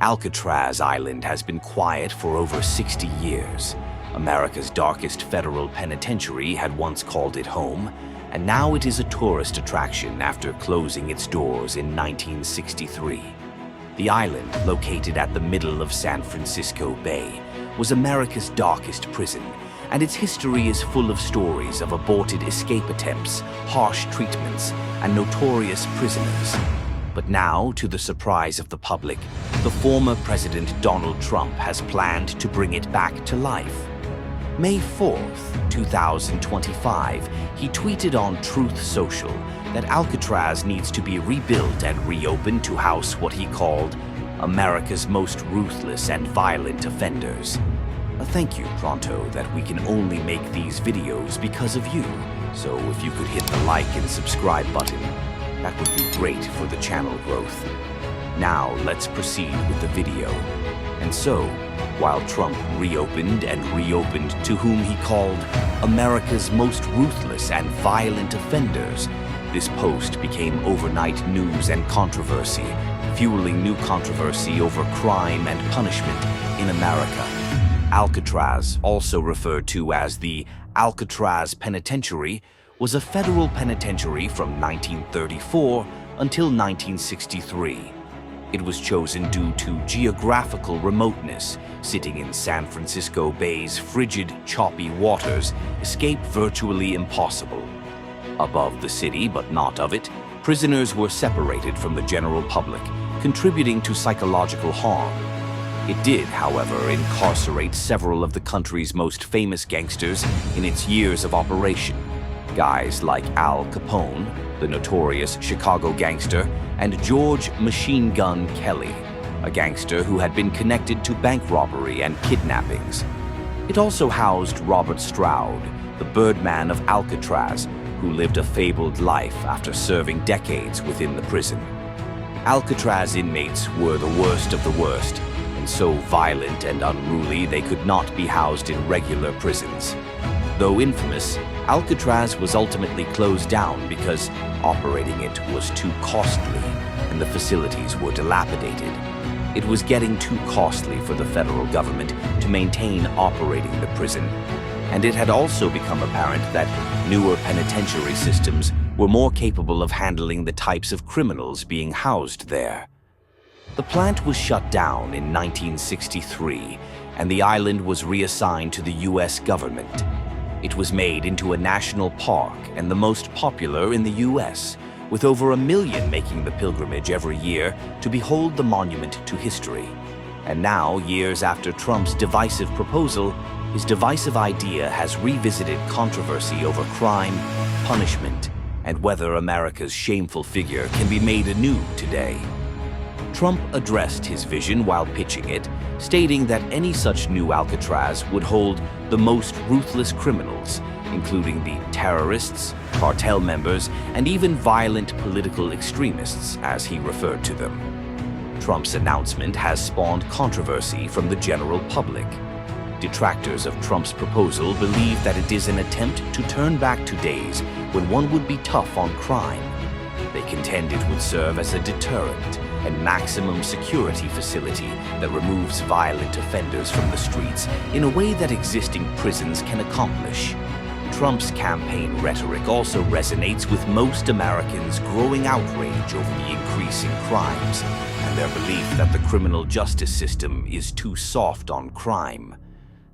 Alcatraz Island has been quiet for over 60 years. America's darkest federal penitentiary had once called it home, and now it is a tourist attraction after closing its doors in 1963. The island, located at the middle of San Francisco Bay, was America's darkest prison, and its history is full of stories of aborted escape attempts, harsh treatments, and notorious prisoners. But now, to the surprise of the public, the former President Donald Trump has planned to bring it back to life. May 4th, 2025, he tweeted on Truth Social that Alcatraz needs to be rebuilt and reopened to house what he called America's most ruthless and violent offenders. A thank you, Pronto, that we can only make these videos because of you. So if you could hit the like and subscribe button, that would be great for the channel growth. Now let's proceed with the video. And so, while Trump reopened and reopened to whom he called America's most ruthless and violent offenders, this post became overnight news and controversy, fueling new controversy over crime and punishment in America. Alcatraz, also referred to as the Alcatraz Penentierary, was a federal penitentiary from 1934 until 1963. It was chosen due to geographical remoteness. Sitting in San Francisco Bay's frigid, choppy waters, escape virtually impossible. Above the city, but not of it, prisoners were separated from the general public, contributing to psychological harm. It did, however, incarcerate several of the country's most famous gangsters in its years of operation. Guys like Al Capone, the notorious Chicago gangster, and George "Machine Gun" Kelly, a gangster who had been connected to bank robbery and kidnappings. It also housed Robert Stroud, the Birdman of Alcatraz, who lived a fabled life after serving decades within the prison. Alcatraz inmates were the worst of the worst, and so violent and unruly they could not be housed in regular prisons. Though infamous, Alcatraz was ultimately closed down because operating it was too costly and the facilities were dilapidated. It was getting too costly for the federal government to maintain operating the prison, and it had also become apparent that newer penitentiary systems were more capable of handling the types of criminals being housed there. The plant was shut down in 1963, and the island was reassigned to the U.S. government. It was made into a national park and the most popular in the U.S., with over 1 million making the pilgrimage every year to behold the monument to history. And now, years after Trump's divisive proposal, his divisive idea has revisited controversy over crime, punishment, and whether America's shameful figure can be made anew today. Trump addressed his vision while pitching it, stating that any such new Alcatraz would hold the most ruthless criminals, including the terrorists, cartel members, and even violent political extremists, as he referred to them. Trump's announcement has spawned controversy from the general public. Detractors of Trump's proposal believe that it is an attempt to turn back to days when one would be tough on crime. They contend it would serve as a deterrent and maximum security facility that removes violent offenders from the streets in a way that existing prisons can accomplish. Trump's campaign rhetoric also resonates with most Americans' growing outrage over the increasing crimes and their belief that the criminal justice system is too soft on crime.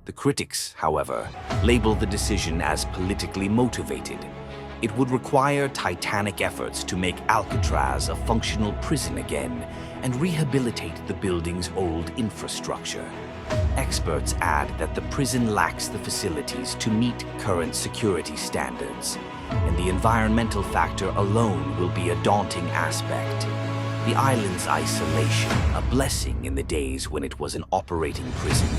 The critics, however, label the decision as politically motivated. It would require titanic efforts to make Alcatraz a functional prison again and rehabilitate the building's old infrastructure. Experts add that the prison lacks the facilities to meet current security standards, and the environmental factor alone will be a daunting aspect. The island's isolation, a blessing in the days when it was an operating prison,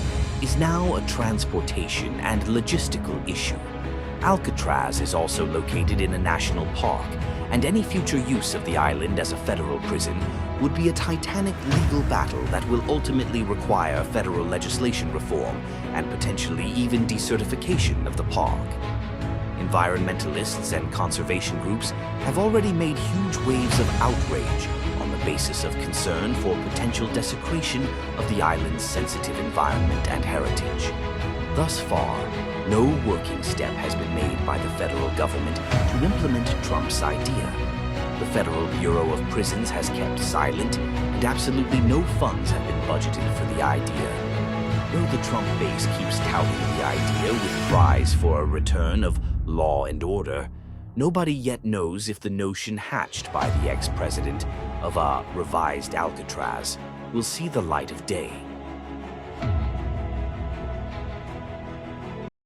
is now a transportation and logistical issue. Alcatraz is also located in a national park, and any future use of the island as a federal prison would be a titanic legal battle that will ultimately require federal legislation reform and potentially even decertification of the park. Environmentalists and conservation groups have already made huge waves of outrage on the basis of concern for potential desecration of the island's sensitive environment and heritage. Thus far, no working step has been made by the federal government to implement Trump's idea. The Federal Bureau of Prisons has kept silent, and absolutely no funds have been budgeted for the idea. Though the Trump base keeps touting the idea with cries for a return of law and order, nobody yet knows if the notion hatched by the ex-president of a revised Alcatraz will see the light of day.